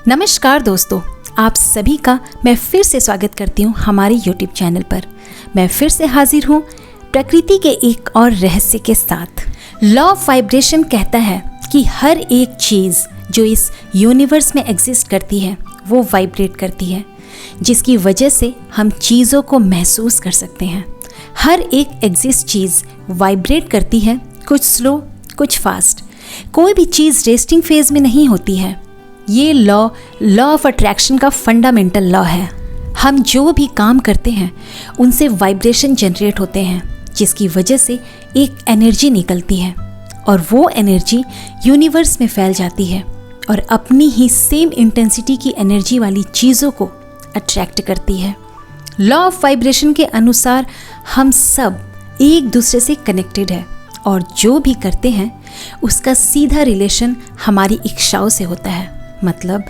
नमस्कार दोस्तों, आप सभी का मैं फिर से स्वागत करती हूँ हमारे YouTube चैनल पर। मैं फिर से हाजिर हूँ प्रकृति के एक और रहस्य के साथ। लॉ ऑफ वाइब्रेशन कहता है कि हर एक चीज़ जो इस यूनिवर्स में एग्जिस्ट करती है वो वाइब्रेट करती है, जिसकी वजह से हम चीज़ों को महसूस कर सकते हैं। हर एक एग्जिस्ट चीज़ वाइब्रेट करती है, कुछ स्लो कुछ फास्ट। कोई भी चीज़ रेस्टिंग फेज में नहीं होती है। ये लॉ ऑफ अट्रैक्शन का फंडामेंटल लॉ है। हम जो भी काम करते हैं उनसे वाइब्रेशन जनरेट होते हैं, जिसकी वजह से एक एनर्जी निकलती है और वो एनर्जी यूनिवर्स में फैल जाती है और अपनी ही सेम इंटेंसिटी की एनर्जी वाली चीज़ों को अट्रैक्ट करती है। लॉ ऑफ वाइब्रेशन के अनुसार हम सब एक दूसरे से कनेक्टेड है और जो भी करते हैं उसका सीधा रिलेशन हमारी इच्छाओं से होता है। मतलब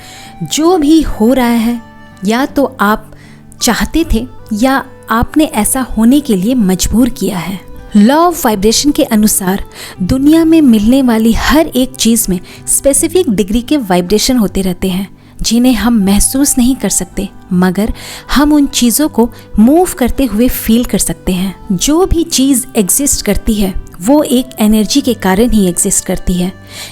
जो भी हो रहा है या तो आप चाहते थे या आपने ऐसा होने के लिए मजबूर किया है। लॉ ऑफ वाइब्रेशन के अनुसार दुनिया में मिलने वाली हर एक चीज़ में स्पेसिफिक डिग्री के वाइब्रेशन होते रहते हैं, जिन्हें हम महसूस नहीं कर सकते, मगर हम उन चीज़ों को मूव करते हुए फील कर सकते हैं। जो भी चीज़ एग्जिस्ट करती है वो एक एनर्जी के कारण ही एग्जिस्ट करती है।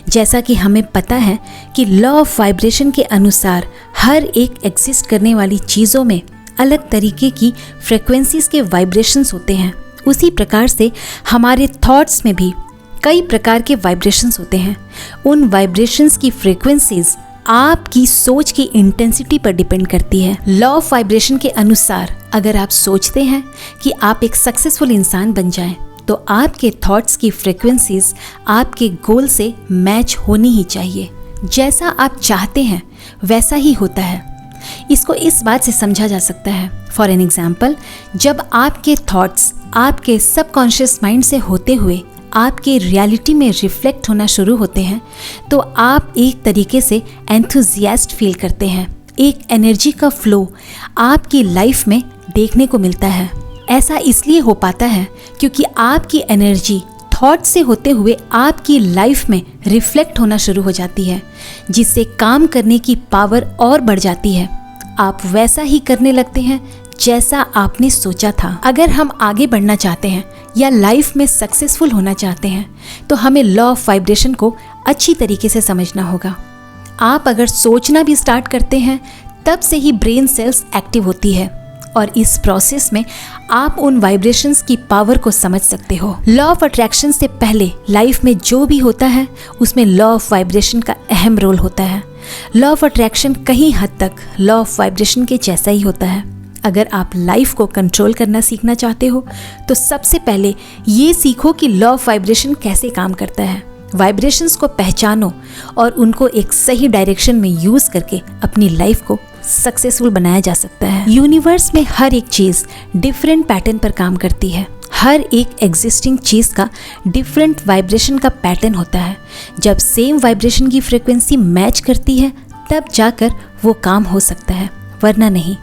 जैसा कि हमें पता है कि लॉ ऑफ वाइब्रेशन के अनुसार हर एक एग्जिस्ट करने वाली चीज़ों में अलग तरीके की फ्रिक्वेंसीज के वाइब्रेशंस होते हैं, उसी प्रकार से हमारे थॉट्स में भी कई प्रकार के वाइब्रेशंस होते हैं। उन वाइब्रेशंस की फ्रिक्वेंसीज आपकी सोच की इंटेंसिटी पर डिपेंड करती है। लॉ ऑफ वाइब्रेशन के अनुसार अगर आप सोचते हैं कि आप एक सक्सेसफुल इंसान बन जाएं, तो आपके थॉट्स की फ्रिक्वेंसीज आपके गोल से मैच होनी ही चाहिए। जैसा आप चाहते हैं वैसा ही होता है। इसको इस बात से समझा जा सकता है। फॉर एन एग्जाम्पल, जब आपके थॉट्स आपके सबकॉन्शियस माइंड से होते हुए आपके रियलिटी में रिफ्लेक्ट होना शुरू होते हैं, तो आप एक तरीके से एंथुजियास्ट फील करते हैं। एक एनर्जी का फ्लो आपकी लाइफ में देखने को मिलता है। ऐसा इसलिए हो पाता है क्योंकि आपकी एनर्जी थॉट से होते हुए आपकी लाइफ में रिफ्लेक्ट होना शुरू हो जाती है, जिससे काम करने की पावर और बढ़ जाती है। आप वैसा ही करने लगते हैं जैसा आपने सोचा था। अगर हम आगे बढ़ना चाहते हैं या लाइफ में सक्सेसफुल होना चाहते हैं, तो हमें लॉ ऑफ वाइब्रेशन को अच्छी तरीके से समझना होगा। आप अगर सोचना भी स्टार्ट करते हैं, तब से ही ब्रेन सेल्स एक्टिव होती है और इस प्रोसेस में आप उन वाइब्रेशंस की पावर को समझ सकते हो। लॉ ऑफ अट्रैक्शन से पहले लाइफ में जो भी होता है उसमें लॉ ऑफ वाइब्रेशन का अहम रोल होता है। लॉ ऑफ अट्रैक्शन कहीं हद तक लॉ ऑफ वाइब्रेशन के जैसा ही होता है। अगर आप लाइफ को कंट्रोल करना सीखना चाहते हो, तो सबसे पहले ये सीखो कि लॉ ऑफ वाइब्रेशन कैसे काम करता है। वाइब्रेशंस को पहचानो और उनको एक सही डायरेक्शन में यूज़ करके अपनी लाइफ को सक्सेसफुल बनाया जा सकता है। यूनिवर्स में हर एक चीज़ डिफरेंट पैटर्न पर काम करती है। हर एक एग्जिस्टिंग चीज़ का डिफरेंट वाइब्रेशन का पैटर्न होता है। जब सेम वाइब्रेशन की फ्रिक्वेंसी मैच करती है, तब जाकर वो काम हो सकता है, वरना नहीं।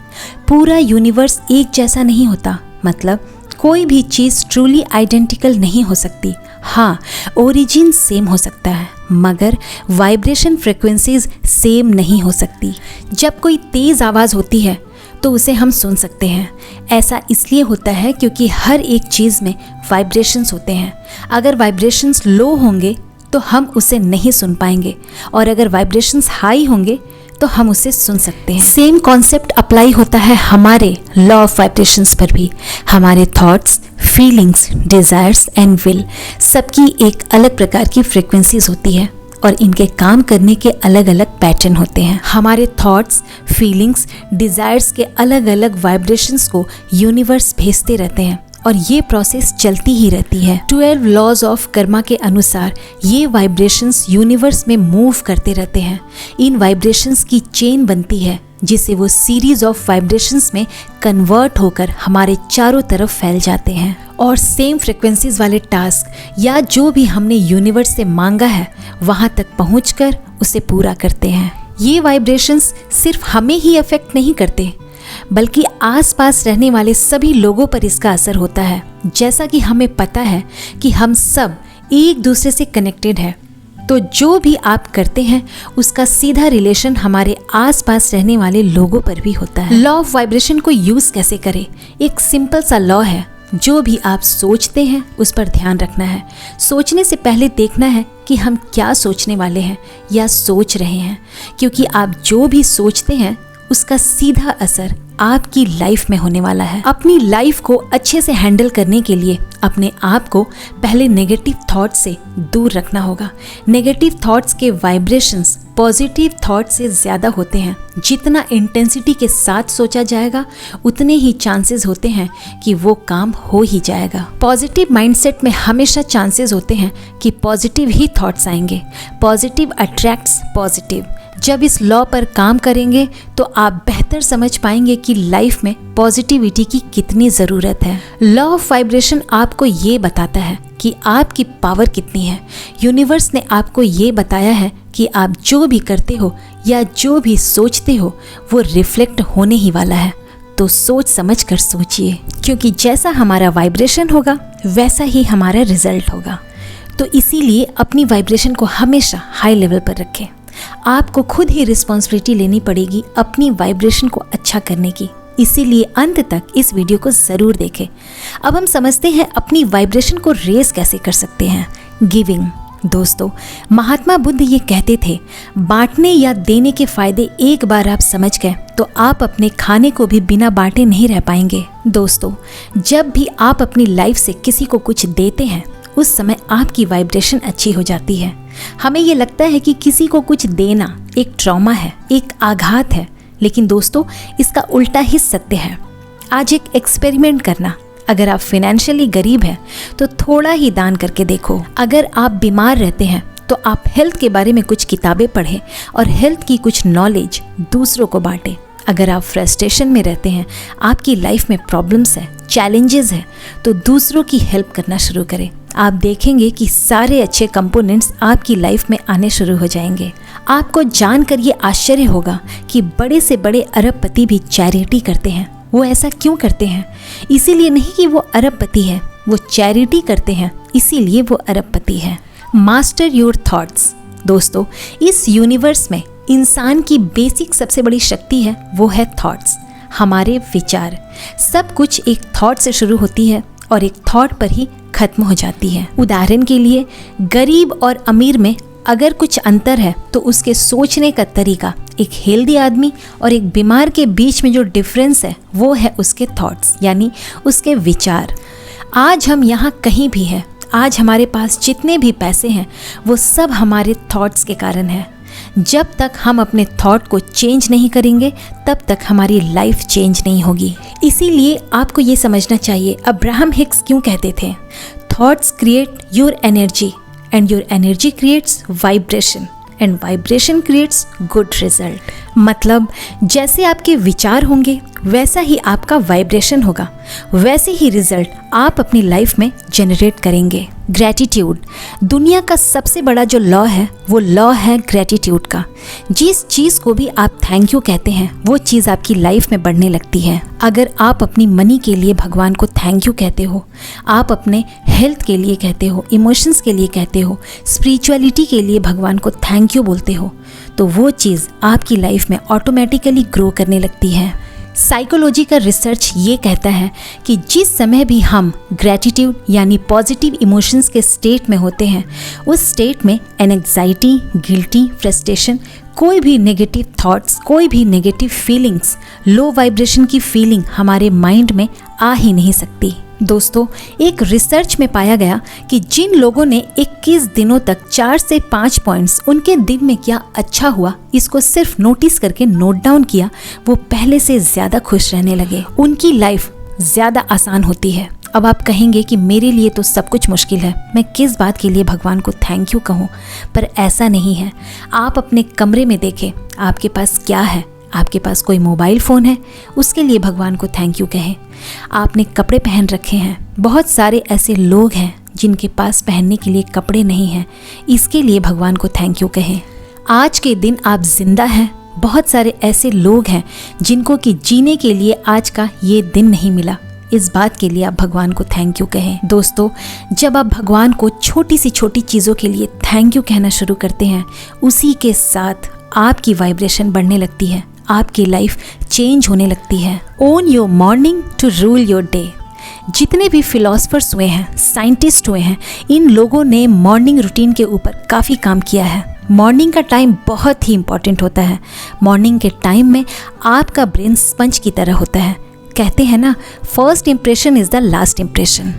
पूरा यूनिवर्स एक जैसा नहीं होता। मतलब कोई भी चीज़ ट्रूली आइडेंटिकल नहीं हो सकती। हाँ, ओरिजिन सेम हो सकता है, मगर वाइब्रेशन फ्रिक्वेंसीज सेम नहीं हो सकती। जब कोई तेज़ आवाज़ होती है तो उसे हम सुन सकते हैं। ऐसा इसलिए होता है क्योंकि हर एक चीज़ में वाइब्रेशंस होते हैं। अगर वाइब्रेशंस लो होंगे तो हम उसे नहीं सुन पाएंगे, और अगर वाइब्रेशंस हाई होंगे तो हम उसे सुन सकते हैं। सेम कॉन्सेप्ट अप्लाई होता है हमारे लॉ ऑफ वाइब्रेशंस पर भी। हमारे thoughts, feelings, desires and will सबकी एक अलग प्रकार की फ्रिक्वेंसीज होती है और इनके काम करने के अलग अलग पैटर्न होते हैं। हमारे थॉट्स, फीलिंग्स, डिज़ायर्स के अलग अलग वाइब्रेशंस को यूनिवर्स भेजते रहते हैं और ये प्रोसेस चलती ही रहती है। 12 लॉज ऑफ कर्मा के अनुसार ये वाइब्रेशंस यूनिवर्स में मूव करते रहते हैं। इन वाइब्रेशंस की चेन बनती है, जिससे वो सीरीज ऑफ वाइब्रेशंस में कन्वर्ट होकर हमारे चारों तरफ फैल जाते हैं और सेम फ्रिक्वेंसीज वाले टास्क या जो भी हमने यूनिवर्स से मांगा है वहाँ तक पहुँचकर उसे पूरा करते हैं। ये वाइब्रेशंस सिर्फ हमें ही अफेक्ट नहीं करते, बल्कि आसपास रहने वाले सभी लोगों पर इसका असर होता है। जैसा कि हमें पता है कि हम सब एक दूसरे से कनेक्टेड है, तो जो भी आप करते हैं उसका सीधा रिलेशन हमारे आसपास रहने वाले लोगों पर भी होता है। लॉ ऑफ वाइब्रेशन को यूज़ कैसे करें? एक सिंपल सा लॉ है, जो भी आप सोचते हैं उस पर ध्यान रखना है। सोचने से पहले देखना है कि हम क्या सोचने वाले हैं या सोच रहे हैं, क्योंकि आप जो भी सोचते हैं उसका सीधा असर आपकी लाइफ में होने वाला है। अपनी लाइफ को अच्छे से हैंडल करने के लिए अपने आप को पहले नेगेटिव थॉट्स से दूर रखना होगा। नेगेटिव थॉट्स के वाइब्रेशंस पॉजिटिव थॉट से ज़्यादा होते हैं। जितना इंटेंसिटी के साथ सोचा जाएगा उतने ही चांसेस होते हैं कि वो काम हो ही जाएगा। पॉजिटिव माइंडसेट में हमेशा चांसेस होते हैं कि पॉजिटिव ही थॉट्स आएंगे। Positive attracts positive. जब इस लॉ पर काम करेंगे तो आप बेहतर समझ पाएंगे कि लाइफ में पॉजिटिविटी की कितनी ज़रूरत है। लॉ ऑफ वाइब्रेशन आपको ये बताता है कि आपकी पावर कितनी है। यूनिवर्स ने आपको ये बताया है कि आप जो भी करते हो या जो भी सोचते हो वो रिफ्लेक्ट होने ही वाला है। तो सोच समझ कर सोचिए, क्योंकि जैसा हमारा वाइब्रेशन होगा वैसा ही हमारा रिजल्ट होगा। तो इसीलिए अपनी वाइब्रेशन को हमेशा हाई लेवल पर रखें। आपको खुद ही रिस्पॉन्सिबिलिटी लेनी पड़ेगी अपनी वाइब्रेशन को अच्छा करने की। इसीलिए अंत तक इस वीडियो को ज़रूर देखें। अब हम समझते हैं अपनी वाइब्रेशन को रेज कैसे कर सकते हैं। गिविंग। दोस्तों, महात्मा बुद्ध ये कहते थे, बांटने या देने के फायदे एक बार आप समझ गए तो आप अपने खाने को भी बिना बांटे नहीं रह पाएंगे। दोस्तों, जब भी आप अपनी लाइफ से किसी को कुछ देते हैं उस समय आपकी वाइब्रेशन अच्छी हो जाती है। हमें ये लगता है कि किसी को कुछ देना एक ट्रॉमा है, एक आघात है, लेकिन दोस्तों इसका उल्टा ही सत्य है। आज एक एक्सपेरिमेंट करना। अगर आप फाइनेंशियली गरीब हैं तो थोड़ा ही दान करके देखो। अगर आप बीमार रहते हैं तो आप हेल्थ के बारे में कुछ किताबें पढ़ें और हेल्थ की कुछ नॉलेज दूसरों को बांटें। अगर आप फ्रस्ट्रेशन में रहते हैं, आपकी लाइफ में प्रॉब्लम्स है, चैलेंजेस है, तो दूसरों की हेल्प करना शुरू करें। आप देखेंगे कि सारे अच्छे कंपोनेंट्स आपकी लाइफ में आने शुरू हो जाएंगे। आपको जानकर ये आश्चर्य होगा कि बड़े से बड़े अरबपति भी चैरिटी करते हैं। वो ऐसा क्यों करते हैं? इसीलिए नहीं कि वो अरबपति है, वो चैरिटी करते हैं इसीलिए वो अरबपति है। Master your thoughts. दोस्तों, इस यूनिवर्स में इंसान की बेसिक सबसे बड़ी शक्ति है, वो है थॉट्स, हमारे विचार। सब कुछ एक थॉट से शुरू होती है और एक थॉट पर ही खत्म हो जाती है। उदाहरण के लिए, गरीब और अमीर में अगर कुछ अंतर है तो उसके सोचने का तरीका। एक हेल्दी आदमी और एक बीमार के बीच में जो डिफरेंस है वो है उसके थॉट्स, यानी उसके विचार। आज हम यहाँ कहीं भी हैं, आज हमारे पास जितने भी पैसे हैं वो सब हमारे थॉट्स के कारण है। जब तक हम अपने थॉट को चेंज नहीं करेंगे तब तक हमारी लाइफ चेंज नहीं होगी। इसीलिए आपको ये समझना चाहिए, अब्राहम हिक्स क्यों कहते थे, thoughts create your energy and your energy creates vibration and vibration creates good result. मतलब जैसे आपके विचार होंगे वैसा ही आपका वाइब्रेशन होगा, वैसे ही रिजल्ट आप अपनी लाइफ में जनरेट करेंगे। ग्रैटिट्यूड। दुनिया का सबसे बड़ा जो लॉ है वो लॉ है ग्रैटिट्यूड का। जिस चीज़ को भी आप थैंक यू कहते हैं वो चीज़ आपकी लाइफ में बढ़ने लगती है। अगर आप अपनी मनी के लिए भगवान को थैंक यू कहते हो, आप अपने हेल्थ के लिए कहते हो, इमोशंस के लिए कहते हो, स्पिरिचुअलिटी के लिए भगवान को थैंक यू बोलते हो, तो वो चीज़ आपकी लाइफ में ऑटोमेटिकली ग्रो करने लगती है। साइकोलॉजी का रिसर्च ये कहता है कि जिस समय भी हम ग्रैटिट्यूड यानी पॉजिटिव इमोशंस के स्टेट में होते हैं, उस स्टेट में एंग्जाइटी, गिल्टी, फ्रस्ट्रेशन, कोई भी नेगेटिव थॉट्स, कोई भी नेगेटिव फीलिंग्स, लो वाइब्रेशन की फीलिंग हमारे माइंड में आ ही नहीं सकती। दोस्तों, एक रिसर्च में पाया गया कि जिन लोगों ने 21 दिनों तक 4 से 5 पॉइंट्स उनके दिन में क्या अच्छा हुआ इसको सिर्फ नोटिस करके नोट डाउन किया, वो पहले से ज़्यादा खुश रहने लगे। उनकी लाइफ ज़्यादा आसान होती है। अब आप कहेंगे कि मेरे लिए तो सब कुछ मुश्किल है, मैं किस बात के लिए भगवान को थैंक यू कहूँ? पर ऐसा नहीं है। आप अपने कमरे में देखें, आपके पास क्या है? आपके पास कोई मोबाइल फ़ोन है, उसके लिए भगवान को थैंक यू कहें। आपने कपड़े पहन रखे हैं, बहुत सारे ऐसे लोग हैं जिनके पास पहनने के लिए कपड़े नहीं हैं, इसके लिए भगवान को थैंक यू कहें। आज के दिन आप जिंदा हैं, बहुत सारे ऐसे लोग हैं जिनको कि जीने के लिए आज का ये दिन नहीं मिला, इस बात के लिए आप भगवान को थैंक यू कहें। दोस्तों, जब आप भगवान को छोटी सी छोटी चीज़ों के लिए थैंक यू कहना शुरू करते हैं, उसी के साथ आपकी वाइब्रेशन बढ़ने लगती है, आपकी लाइफ चेंज होने लगती है। Own your morning to rule your day. जितने भी फिलोसफर्स हुए हैं, साइंटिस्ट हुए हैं, इन लोगों ने मॉर्निंग रूटीन के ऊपर काफ़ी काम किया है। मॉर्निंग का टाइम बहुत ही इम्पॉर्टेंट होता है। मॉर्निंग के टाइम में आपका ब्रेन स्पंज की तरह होता है। कहते हैं ना, first impression is the last impression.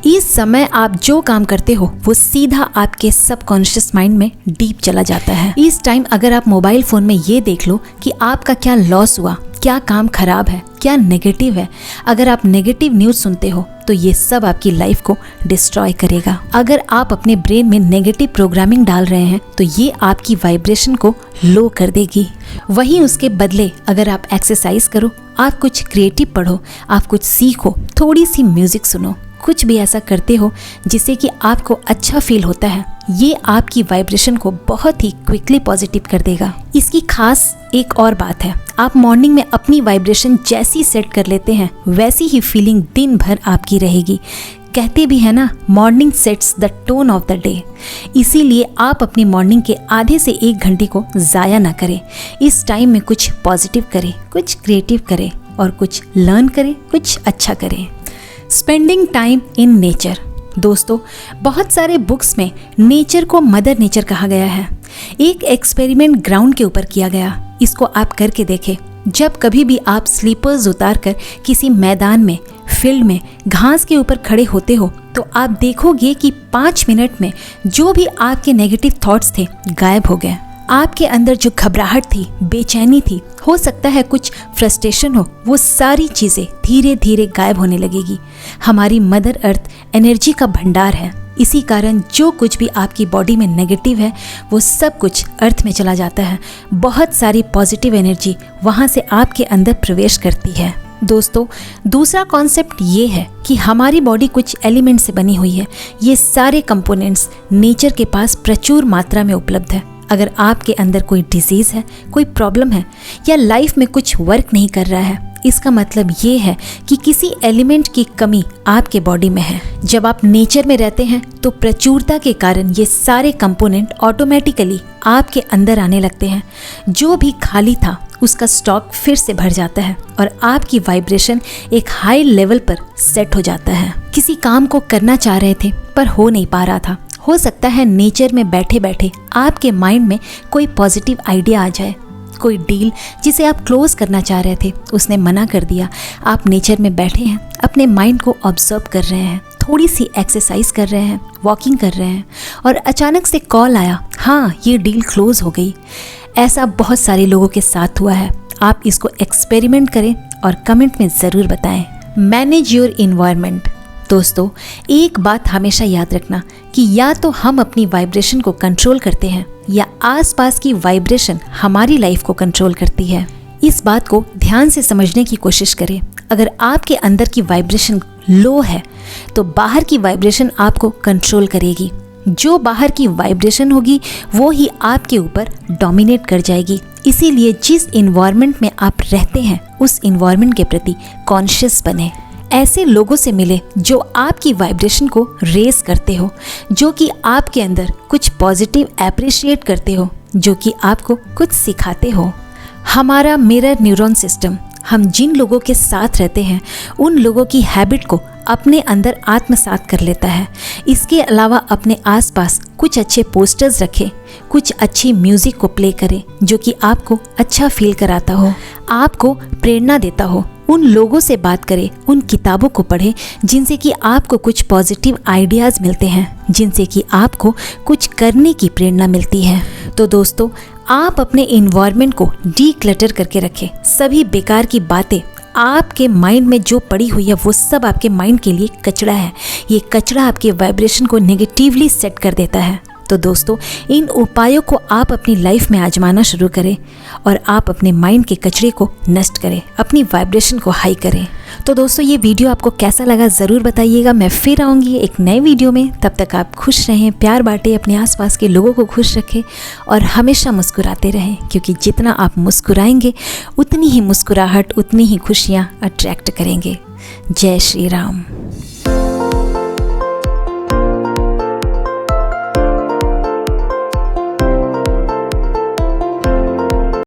इस समय आप जो काम करते हो वो सीधा आपके सबकॉन्शियस माइंड में डीप चला जाता है। इस टाइम अगर आप मोबाइल फ़ोन में ये देख लो कि आपका क्या लॉस हुआ, क्या काम खराब है, क्या नेगेटिव है, अगर आप नेगेटिव न्यूज़ सुनते हो तो ये सब आपकी लाइफ को डिस्ट्रॉय करेगा। अगर आप अपने ब्रेन में नेगेटिव प्रोग्रामिंग डाल रहे हैं तो ये आपकी वाइब्रेशन को लो कर देगी। वहीं उसके बदले अगर आप एक्सरसाइज करो, आप कुछ क्रिएटिव पढ़ो, आप कुछ सीखो, थोड़ी सी म्यूजिक सुनो, कुछ भी ऐसा करते हो जिससे कि आपको अच्छा फील होता है, ये आपकी वाइब्रेशन को बहुत ही क्विकली पॉजिटिव कर देगा। इसकी खास एक और बात है, आप मॉर्निंग में अपनी वाइब्रेशन जैसी सेट कर लेते हैं वैसी ही फीलिंग दिन भर आपकी रहेगी। कहते भी है ना, morning sets the tone of the day. इसीलिए आप अपनी मॉर्निंग के आधे से 1 घंटे को ज़ाया ना करें। इस टाइम में कुछ पॉजिटिव करें, कुछ क्रिएटिव करें और कुछ लर्न करें, कुछ अच्छा करें। Spending time in nature. दोस्तों, बहुत सारे बुक्स में नेचर को मदर नेचर कहा गया है। एक एक्सपेरिमेंट ग्राउंड के ऊपर किया गया, इसको आप करके देखें। जब कभी भी आप स्लीपर्स उतार कर किसी मैदान में, फील्ड में घास के ऊपर खड़े होते हो तो आप देखोगे कि 5 मिनट में जो भी आपके नेगेटिव थॉट्स थे गायब हो गए। आपके अंदर जो घबराहट थी, बेचैनी थी, हो सकता है कुछ फ्रस्ट्रेशन हो, वो सारी चीज़ें धीरे धीरे गायब होने लगेगी। हमारी मदर अर्थ एनर्जी का भंडार है। इसी कारण जो कुछ भी आपकी बॉडी में नेगेटिव है वो सब कुछ अर्थ में चला जाता है। बहुत सारी पॉजिटिव एनर्जी वहाँ से आपके अंदर प्रवेश करती है। दोस्तों, दूसरा कॉन्सेप्ट ये है कि हमारी बॉडी कुछ एलिमेंट से बनी हुई है। ये सारे कंपोनेंट्स नेचर के पास प्रचुर मात्रा में उपलब्ध है। अगर आपके अंदर कोई डिजीज़ है, कोई प्रॉब्लम है या लाइफ में कुछ वर्क नहीं कर रहा है, इसका मतलब ये है कि किसी एलिमेंट की कमी आपके बॉडी में है। जब आप नेचर में रहते हैं तो प्रचुरता के कारण ये सारे कंपोनेंट ऑटोमेटिकली आपके अंदर आने लगते हैं। जो भी खाली था उसका स्टॉक फिर से भर जाता है और आपकी वाइब्रेशन एक हाई लेवल पर सेट हो जाता है। किसी काम को करना चाह रहे थे पर हो नहीं पा रहा था। हो सकता है नेचर में बैठे बैठे आपके माइंड में कोई पॉजिटिव आइडिया आ जाए। कोई डील जिसे आप क्लोज करना चाह रहे थे उसने मना कर दिया। आप नेचर में बैठे हैं, अपने माइंड को ऑब्जर्व कर रहे हैं, थोड़ी सी एक्सरसाइज कर रहे हैं, वॉकिंग कर रहे हैं और अचानक से कॉल आया, हाँ ये डील क्लोज हो गई। ऐसा बहुत सारे लोगों के साथ हुआ है। आप इसको एक्सपेरिमेंट करें और कमेंट में ज़रूर बताएं। Manage your environment. दोस्तों, एक बात हमेशा याद रखना कि या तो हम अपनी वाइब्रेशन को कंट्रोल करते हैं या आसपास की वाइब्रेशन हमारी लाइफ को कंट्रोल करती है। इस बात को ध्यान से समझने की कोशिश करें। अगर आपके अंदर की वाइब्रेशन लो है तो बाहर की वाइब्रेशन आपको कंट्रोल करेगी। जो बाहर की वाइब्रेशन होगी वो ही आपके ऊपर डोमिनेट कर जाएगी। इसीलिए जिस इन्वायरमेंट में आप रहते हैं उस इन्वायरमेंट के प्रति कॉन्शियस बने। ऐसे लोगों से मिले जो आपकी वाइब्रेशन को रेज करते हो, जो कि आपके अंदर कुछ पॉजिटिव एप्रिशिएट करते हो, जो कि आपको कुछ सिखाते हो। हमारा मिरर न्यूरॉन सिस्टम, हम जिन लोगों के साथ रहते हैं उन लोगों की हैबिट को अपने अंदर आत्मसात कर लेता है। इसके अलावा अपने आसपास कुछ अच्छे पोस्टर्स रखें, कुछ अच्छी म्यूज़िक को प्ले करें जो कि आपको अच्छा फील कराता हो, आपको प्रेरणा देता हो। उन लोगों से बात करें, उन किताबों को पढ़ें जिनसे कि आपको कुछ पॉजिटिव आइडियाज़ मिलते हैं, जिनसे कि आपको कुछ करने की प्रेरणा मिलती है। तो दोस्तों, आप अपने इन्वायरमेंट को डीक्लटर करके रखें। सभी बेकार की बातें आपके माइंड में जो पड़ी हुई है वो सब आपके माइंड के लिए कचरा है। ये कचरा आपके वाइब्रेशन को नेगेटिवली सेट कर देता है। तो दोस्तों, इन उपायों को आप अपनी लाइफ में आजमाना शुरू करें और आप अपने माइंड के कचरे को नष्ट करें, अपनी वाइब्रेशन को हाई करें। तो दोस्तों, ये वीडियो आपको कैसा लगा ज़रूर बताइएगा। मैं फिर आऊँगी एक नए वीडियो में। तब तक आप खुश रहें, प्यार बांटें, अपने आसपास के लोगों को खुश रखें और हमेशा मुस्कुराते रहें, क्योंकि जितना आप मुस्कुराएंगे उतनी ही मुस्कुराहट, उतनी ही खुशियाँ अट्रैक्ट करेंगे। जय श्री राम।